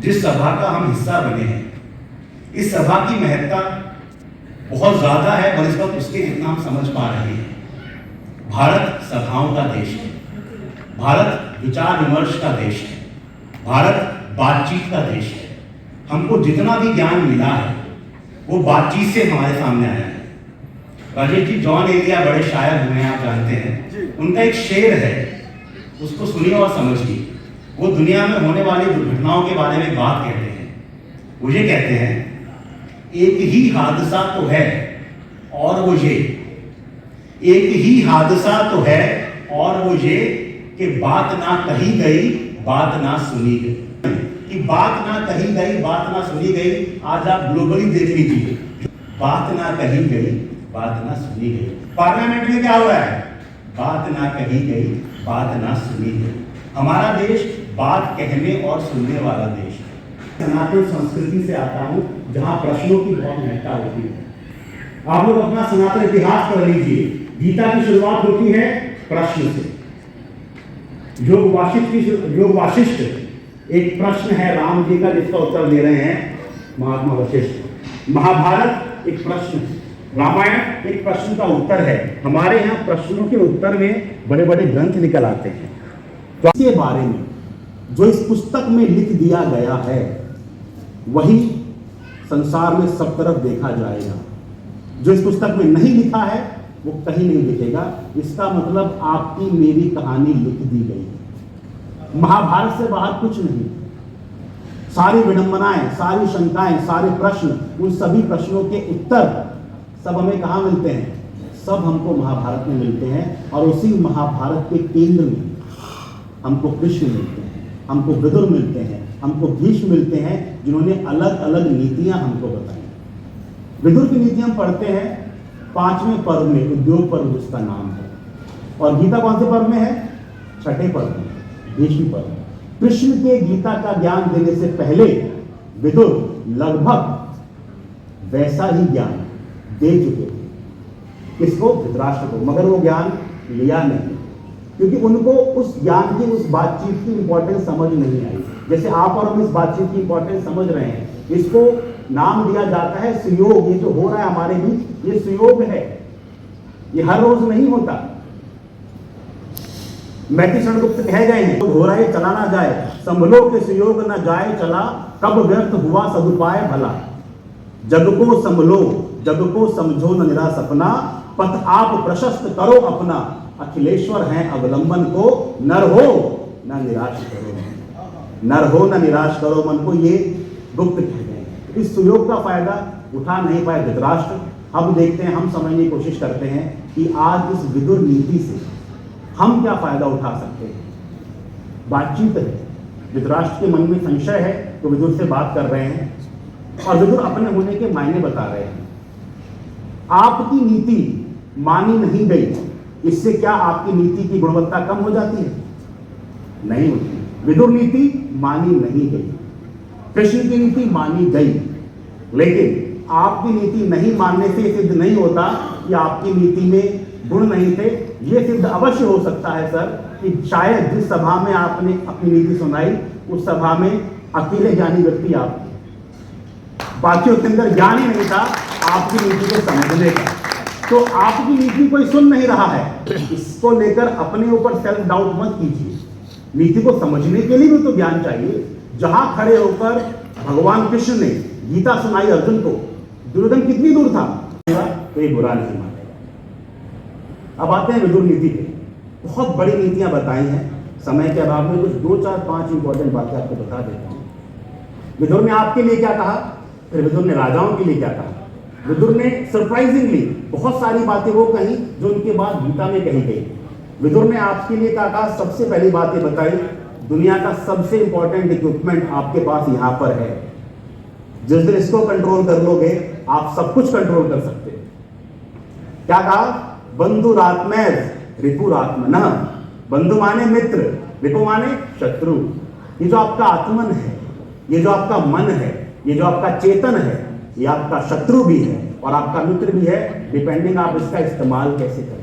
जिस सभा का हम हिस्सा बने हैं, इस सभा की महत्ता बहुत ज्यादा है और इस वक्त उसके जितना हम समझ पा रहे हैं। भारत सभाओं का देश है, भारत विचार विमर्श का देश है, भारत बातचीत का देश है। हमको जितना भी ज्ञान मिला है वो बातचीत से हमारे सामने आया है। राजेश जी, जॉन एलिया बड़े शायर हुए हैं, आप जानते हैं। उनका एक शेर है, उसको सुनिए और समझिए। वो दुनिया में होने वाली दुर्घटनाओं के बारे में बात कहते हैं। वो ये कहते हैं, एक ही हादसा तो है और वो ये, एक ही हादसा तो है और वो ये कि बात ना कही गई, बात ना सुनी गई। कि बात ना कही गई, बात ना सुनी गई। आज आप ग्लोबली देख लीजिए, बात ना कही गई, बात ना सुनी गई। पार्लियामेंट में क्या हो रहा है? बात ना कही गई, बात ना सुनी गई। हमारा देश बात कहने और सुनने वाला देश है। सनातन संस्कृति से आता हूं, जहां प्रश्नों की बहुत महत्ता होती है। आप लोग अपना सनातन इतिहास पढ़ लीजिए। गीता की शुरुआत होती है प्रश्न से। योग वाशिष्ठ एक प्रश्न है राम जी का, जिसका उत्तर दे रहे हैं महात्मा वशिष्ठ। महाभारत एक प्रश्न है, रामायण एक प्रश्न का उत्तर है। हमारे यहाँ प्रश्नों के उत्तर में बड़े बड़े ग्रंथ निकल आते हैं। तो इसके बारे में जो इस पुस्तक में लिख दिया गया है वही संसार में सब तरफ देखा जाएगा। जो इस पुस्तक में नहीं लिखा है वो कहीं नहीं लिखेगा। इसका मतलब आपकी मेरी कहानी लिख दी गई है। महाभारत से बाहर कुछ नहीं। सारी विडंबनाएं, सारी शंकाएं, सारे प्रश्न, उन सभी प्रश्नों के उत्तर सब हमें कहाँ मिलते हैं? सब हमको महाभारत में मिलते हैं। और उसी महाभारत के केंद्र में हमको कृष्ण मिलते हैं, हमको विदुर मिलते हैं, हमको भीष्म मिलते हैं, जिन्होंने अलग अलग नीतियां हमको बताई। विदुर की नीति हम पढ़ते हैं 5वें पर्व में, उद्योग पर्व जिसका नाम है। और गीता कौन से पर्व में है? 6ठे पर्व में, भीष्म पर्व। कृष्ण के गीता का ज्ञान देने से पहले विदुर लगभग वैसा ही ज्ञान दे चुके थे। किसको? धृतराष्ट्र को। मगर वो ज्ञान लिया नहीं, क्योंकि उनको उस ज्ञान की, उस बातचीत की इंपॉर्टेंस समझ नहीं आई। जैसे आप और हम इस बातचीत की इंपॉर्टेंस समझ रहे हैं। इसको नाम दिया जाता है सुयोग। ये जो हो रहा है हमारे बीच, ये सुयोग है। ये हर रोज नहीं होता। मैथिशरण गुप्त कह गए हैं, हो रहा है चला ना जाए, संभलो के सुयोग न जाए चला, कब व्यर्थ हुआ सदुपाय भला। जग को संभलो, जग को समझो न निरा सपना, पथ आप प्रशस्त करो अपना, अखिलेश्वर हैं अवलंबन को, नर हो न निराश करो, नर हो न निराश करो मन को। ये गुप्त कह गए हैं। इस सुयोग का फायदा उठा नहीं पाए धृतराष्ट्र। हम देखते हैं, हम समझने की कोशिश करते हैं कि आज इस विदुर नीति से हम क्या फायदा उठा सकते हैं। बातचीत है, धृतराष्ट्र के मन में संशय है तो विदुर से बात कर रहे हैं और विदुर अपने होने के मायने बता रहे हैं। आपकी नीति मानी नहीं गई, इससे क्या आपकी नीति की गुणवत्ता कम हो जाती है? नहीं होती। विदुर नीति मानी नहीं गई, कृष्ण की नीति मानी गई, लेकिन आपकी नीति नहीं मानने से सिद्ध नहीं होता कि आपकी नीति में गुण नहीं थे। ये सिद्ध अवश्य हो सकता है सर कि शायद जिस सभा में आपने अपनी नीति सुनाई, उस सभा में अकेले ज्ञानी व्यक्ति आप थे। बाकियों के अंदर ज्ञान ही नहीं था आपकी नीति को समझने का। तो आपकी नीति कोई सुन नहीं रहा है, इसको लेकर अपने ऊपर सेल्फ डाउट मत कीजिए। नीति को समझने के लिए भी तो ज्ञान चाहिए। जहां खड़े होकर भगवान कृष्ण ने गीता सुनाई अर्जुन को, दुर्योधन कितनी दूर था? तो ये बुरा नहीं मानेगा। अब आते हैं विदुर नीति पे। बहुत बड़ी नीतियां बताई हैं, समय के अभाव में कुछ 2, 4, 5 इंपॉर्टेंट बातें आपको बता देता हूं। विदुर ने आपके लिए क्या कहा, फिर विदुर ने राजाओं के लिए क्या कहा। विदुर ने सरप्राइजिंगली बहुत सारी बातें वो कही जो उनके बाद गीता में कही गई। विदुर ने आपके लिए क्या कहा? सबसे पहली बात ये बताई, दुनिया का सबसे इंपॉर्टेंट इक्विपमेंट आपके पास यहां पर है। जिस दिन इसको कंट्रोल कर लोगे, आप सब कुछ कंट्रोल कर सकते हैं। क्या कहा? बंधुरात्मैव रिपुरात्मनः। बंधु माने मित्र, रिपु माने शत्रु। ये जो आपका आत्मन है, ये जो आपका मन है, ये जो आपका चेतन है, ये आपका शत्रु भी है और आपका मित्र भी है, डिपेंडिंग आप इसका इस्तेमाल कैसे करें।